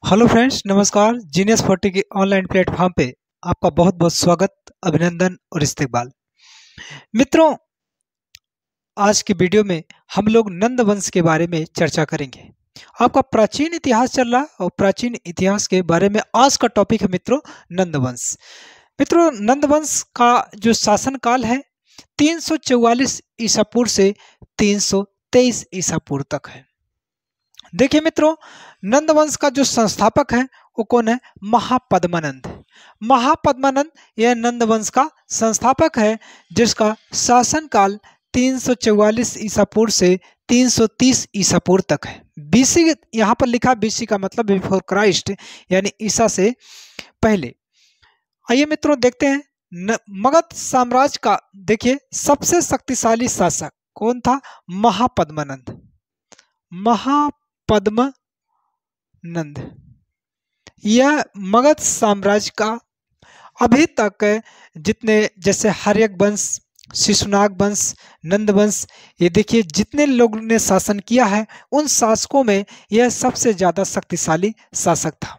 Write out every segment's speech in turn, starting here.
Hello friends, नमस्कार। Genius 40 के online platform पे आपका बहुत बहुत स्वागत, अभिनंदन और इस्तकबाल। मित्रों, आज की वीडियो में हम लोग नंद वंश के बारे में चर्चा करेंगे। आपका प्राचीन इतिहास चल रहा है और प्राचीन इतिहास के बारे में आज का टॉपिक है मित्रों नंद वंश। मित्रों, नंद वंश का जो शासन काल है 344 ईसा पूर्व से 323 ईसा पूर्व तक है। देखिए मित्रों, नंद वंश का जो संस्थापक है वो कौन है? महापद्मानंद। महापद्मानंद यह नंद वंश का संस्थापक है, जिसका शासनकाल 344 ईसा पूर्व से 330 ईसा पूर्व तक है। बीसी यहाँ पर लिखा, बीसी का मतलब बिफोर क्राइस्ट, यानी ईसा से पहले। आइए मित्रों देखते हैं मगध साम्राज्य का देखिए सबसे शक्तिशाली शासक कौन था? महापद्मानंद। महापद्मानंद यह मगध साम्राज्य का अभी तक जितने जैसे हर्यक वंश, शिशुनाग वंश, नंद वंश, ये देखिए जितने लोगों ने शासन किया है उन शासकों में यह सबसे ज्यादा शक्तिशाली शासक था।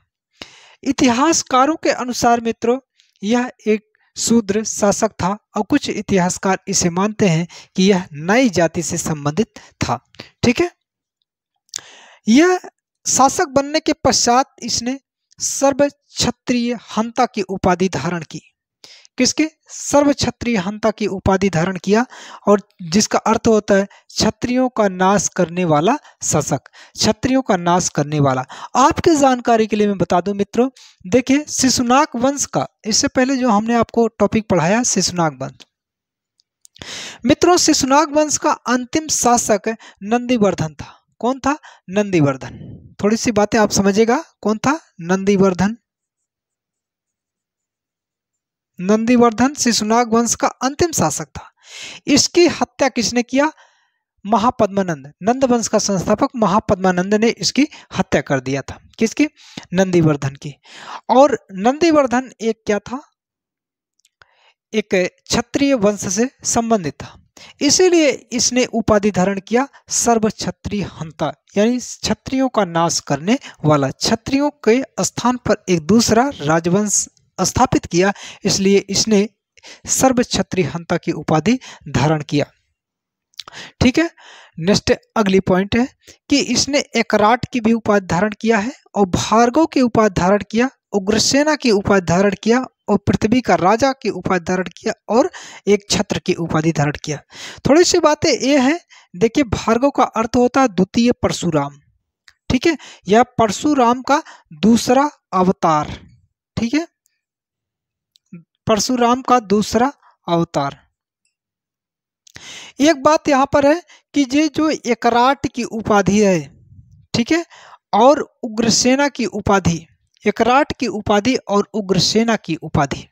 इतिहासकारों के अनुसार मित्रों यह एक शूद्र शासक था और कुछ इतिहासकार इसे मानते हैं कि यह नई जाति से संबंधित था। ठीक है, यह शासक बनने के पश्चात इसने सर्व क्षत्रिय हंता की उपाधि धारण की। किसके? सर्व क्षत्रिय हंता की उपाधि धारण किया, और जिसका अर्थ होता है क्षत्रियों का नाश करने वाला शासक, क्षत्रियों का नाश करने वाला। आपके जानकारी के लिए मैं बता दूं मित्रों, देखिए शिशुनाग वंश का, इससे पहले जो हमने आपको टॉपिक पढ़ाया शिशुनाग वंश, मित्रों शिशुनाग वंश का अंतिम शासक नंदीवर्धन था। कौन था? नंदीवर्धन। थोड़ी सी बातें आप समझिएगा, कौन था? नंदीवर्धन। नंदीवर्धन शिशुनाग वंश का अंतिम शासक था। इसकी हत्या किसने किया? महापद्मानंद। नंद वंश का संस्थापक महापद्मानंद ने इसकी हत्या कर दिया था। किसकी? नंदीवर्धन की। और नंदीवर्धन एक क्या था? एक क्षत्रिय वंश से संबंधित था, इसीलिए इसने उपाधि धारण किया सर्व क्षत्रिय हंता, यानी क्षत्रियों का नाश करने वाला। क्षत्रियों के स्थान पर एक दूसरा राजवंश स्थापित किया, इसलिए इसने सर्व क्षत्रिय हंता की उपाधि धारण किया। ठीक है, नेक्स्ट अगली पॉइंट है कि इसने एकराट की भी उपाधि धारण किया है, और भार्गव की उपाधि धारण किया, उग्रसेना की उपाधि धारण किया, और पृथ्वी का राजा की उपाधि धारण किया, और एक छत्र की उपाधि धारण किया। थोड़ी सी बातें ये है, देखिए भार्गव का अर्थ होता है द्वितीय परशुराम। ठीक है, यह परशुराम का दूसरा अवतार। ठीक है, परशुराम का दूसरा अवतार। एक बात यहां पर है कि ये जो एकराट की उपाधि है, ठीक है, और उग्रसेना की उपाधि, एकराट की उपाधि और उग्रसेना की उपाधि,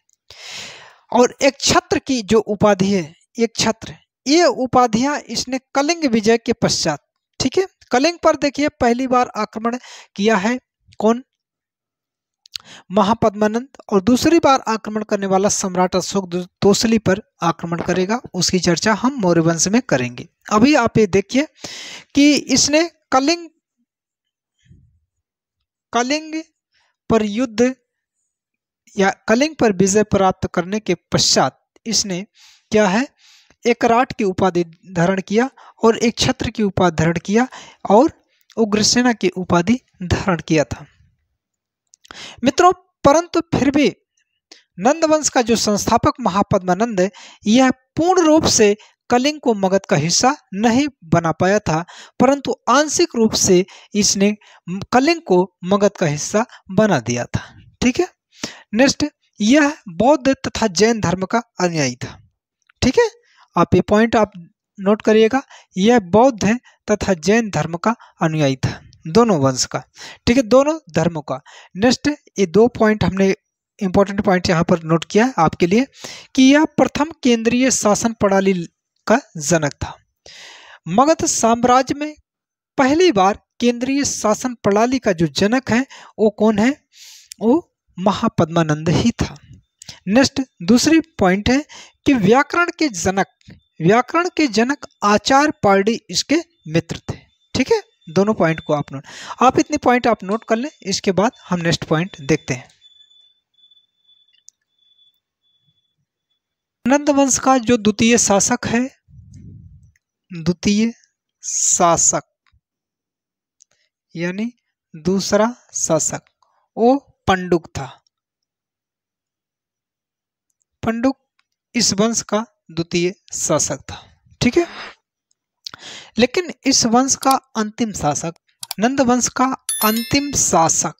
और एक छत्र की जो उपाधि है, एक छत्र, ये उपाधियां इसने कलिंग विजय के पश्चात, ठीक है, कलिंग पर देखिए पहली बार आक्रमण किया है कौन? महापद्मानंद, और दूसरी बार आक्रमण करने वाला सम्राट अशोक तोसली पर आक्रमण करेगा। उसकी चर्चा हम मौर्य वंश में करेंगे। अभी आप ये देखिए कि इसने कलिंग पर युद्ध या कलिंग पर विजय प्राप्त करने के पश्चात इसने क्या है? एकराट की उपाधि धारण किया, और एक छत्र की उपाधि धारण किया, और उग्रसेना की उपाधि धारण किया था मित्रों। परंतु फिर भी नंद वंश का जो संस्थापक महापद्मानंद है, यह पूर्ण रूप से कलिंग को मगध का हिस्सा नहीं बना पाया था, परंतु आंशिक रूप से इसने कलिंग को मगध का हिस्सा बना दिया था। ठीक है, नेक्स्ट, यह बौद्ध तथा जैन धर्म का अनुयायी था। ठीक है, आप ये पॉइंट आप नोट करिएगा, यह बौद्ध है तथा जैन धर्म का अनुयायी था, दोनों वंश का। ठीक है, दोनों धर्मों का। नेक्स्ट, ये दो पॉइंट हमने इंपॉर्टेंट पॉइंट यहाँ पर नोट किया है आपके लिए कि यह प्रथम केंद्रीय शासन प्रणाली का जनक था। मगध साम्राज्य में पहली बार केंद्रीय शासन प्रणाली का जो जनक है वो कौन है? वो महापद्मानंद ही था। नेक्स्ट, दूसरी पॉइंट है कि व्याकरण के जनक आचार्य पारडी इसके मित्र थे। ठीक है, दोनों पॉइंट को आप आप इतनी पॉइंट आप नोट कर लें। इसके बाद हम नेक्स्ट पॉइंट देखते हैं। नंद वंश का जो द्वितीय शासक है, द्वितीय शासक यानी दूसरा शासक, वो पंडुक था। पंडुक इस वंश का द्वितीय शासक था, ठीक है। लेकिन इस वंश का अंतिम शासक, नंद वंश का अंतिम शासक,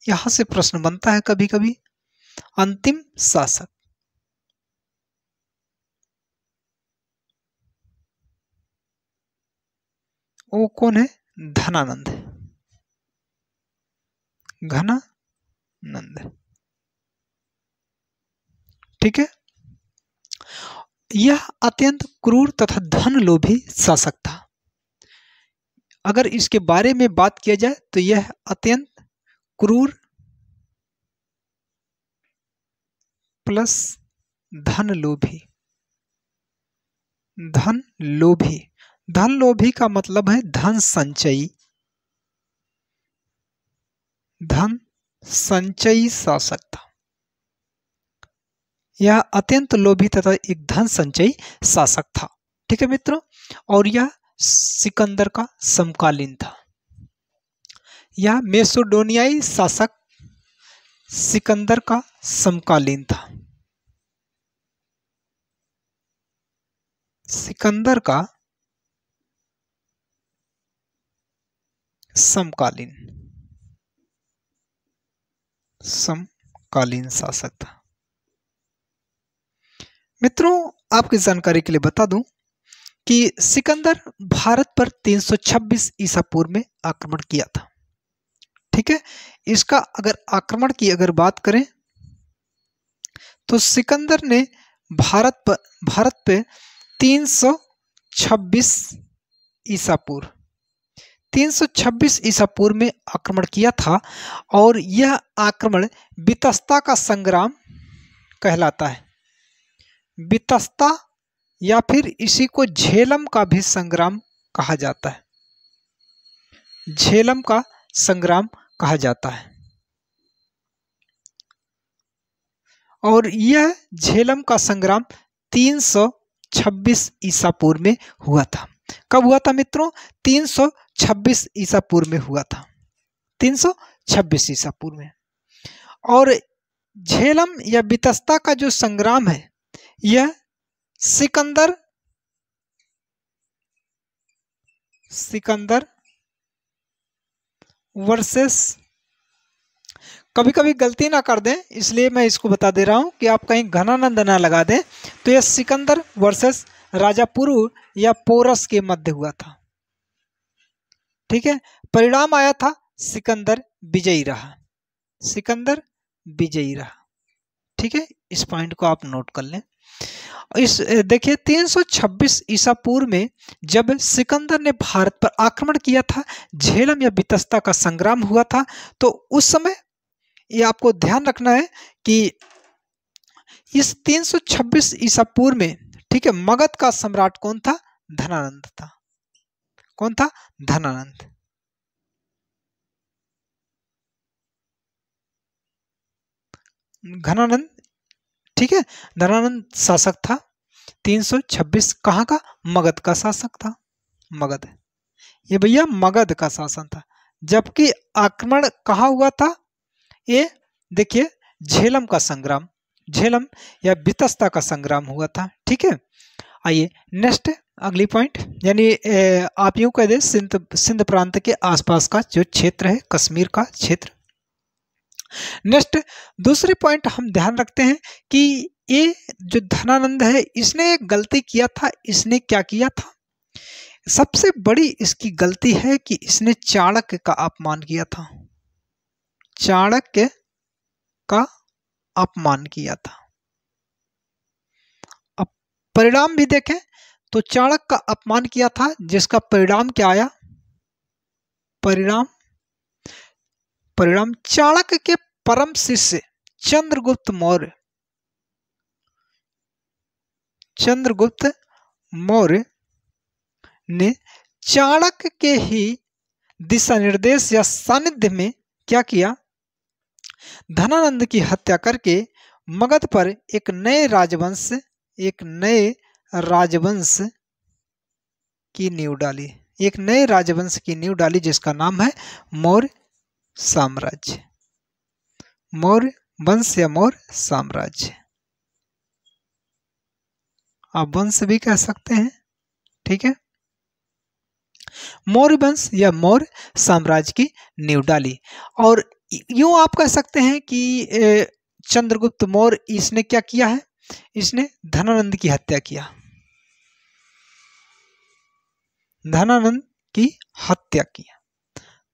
यहां से प्रश्न बनता है कभी कभी, अंतिम शासक वो कौन है? धनानंद, घनानंद, ठीक है। यह अत्यंत क्रूर तथा धन लोभी शासक था। अगर इसके बारे में बात किया जाए तो यह अत्यंत क्रूर प्लस धन लोभी, धन लोभी, धन लोभी का मतलब है धन संचयी, धन संचयी शासक था। यह अत्यंत लोभी तथा एक धन संचयी शासक था, ठीक है मित्रों। और यह सिकंदर का समकालीन था। यह मेसोडोनियाई शासक सिकंदर का समकालीन था। सिकंदर का समकालीन, समकालीन शासक था। मित्रों, आपकी जानकारी के लिए बता दूं कि सिकंदर भारत पर 326 ईसा पूर्व में आक्रमण किया था, ठीक है। इसका अगर आक्रमण की अगर बात करें तो सिकंदर ने भारत पे 326 ईसा पूर्व, 326 ईसा पूर्व में आक्रमण किया था। और यह आक्रमण बितस्ता का संग्राम कहलाता है। बितस्ता या फिर इसी को झेलम का भी संग्राम कहा जाता है, झेलम का संग्राम कहा जाता है। और यह झेलम का संग्राम 326 ईसा पूर्व में हुआ था। कब हुआ था मित्रों? 326 ईसा पूर्व में हुआ था, 326 ईसा पूर्व में। और झेलम या बितस्ता का जो संग्राम है, यह सिकंदर वर्सेस, कभी कभी गलती ना कर दें इसलिए मैं इसको बता दे रहा हूं कि आप कहीं घनानंद ना लगा दें, तो यह सिकंदर वर्सेस राजा पुरु या पोरस के मध्य हुआ था, ठीक है। परिणाम आया था सिकंदर विजयी रहा, सिकंदर विजयी रहा, ठीक है। इस पॉइंट को आप नोट कर लें। इस देखिए 326 ईसा पूर्व में जब सिकंदर ने भारत पर आक्रमण किया था, झेलम या बितस्ता का संग्राम हुआ था, तो उस समय ये आपको ध्यान रखना है कि इस 326 ईसा पूर्व में, ठीक है, मगध का सम्राट कौन था? धनानंद था। कौन था? धनानंद। घनानंद, ठीक है, धनानंद शासक था। 326 कहाँ का? मगध का शासक था, मगध, ये भैया मगध का शासन था। जबकि आक्रमण कहाँ हुआ था? ये देखिए झेलम का संग्राम, झेलम या बितस्ता का संग्राम हुआ था, ठीक है। आइए नेक्स्ट अगली पॉइंट, यानी आप यूं कह दें सिंध प्रांत के आसपास का जो क्षेत्र है, कश्मीर का क्षेत्र। नेक्स्ट दूसरे पॉइंट हम ध्यान रखते हैं कि ये जो धनानंद है, इसने एक गलती किया था। इसने क्या किया था? सबसे बड़ी इसकी गलती है कि इसने चाणक्य का अपमान किया था, चाणक्य का अपमान किया था। अब परिणाम भी देखें तो चाणक्य का अपमान किया था, जिसका परिणाम क्या आया? परिणाम चाणक्य के परम शिष्य चंद्रगुप्त मौर्य ने चाणक्य के ही दिशा निर्देश या सानिध्य में क्या किया, धनानंद की हत्या करके मगध पर एक नए राजवंश की नींव डाली, एक नए राजवंश की नींव डाली जिसका नाम है मौर्य साम्राज्य, मौर्य वंश या मौर्य साम्राज्य। आप वंश भी कह सकते हैं, ठीक है। मौर्य वंश या मौर्य साम्राज्य की नींव डाली। और यूं आप कह सकते हैं कि चंद्रगुप्त मौर्य इसने क्या किया है, इसने धनानंद की हत्या किया, धनानंद की हत्या किया,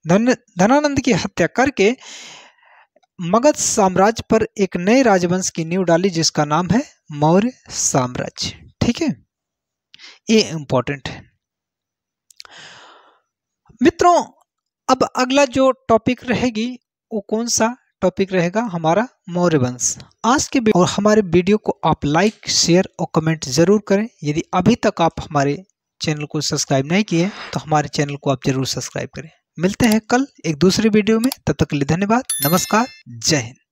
धनानंद की हत्या करके मगध साम्राज्य पर एक नए राजवंश की नींव डाली जिसका नाम है मौर्य साम्राज्य, ठीक है। ये इंपॉर्टेंट है मित्रों। अब अगला जो टॉपिक रहेगी वो कौन सा टॉपिक रहेगा, हमारा मौर्य वंश। आज के और हमारे वीडियो को आप लाइक, शेयर और कमेंट जरूर करें। यदि अभी तक आप हमारे चैनल को सब्सक्राइब नहीं किए तो हमारे चैनल को आप जरूर सब्सक्राइब करें। मिलते हैं कल एक दूसरे वीडियो में, तब तक के लिए धन्यवाद, नमस्कार, जय हिंद।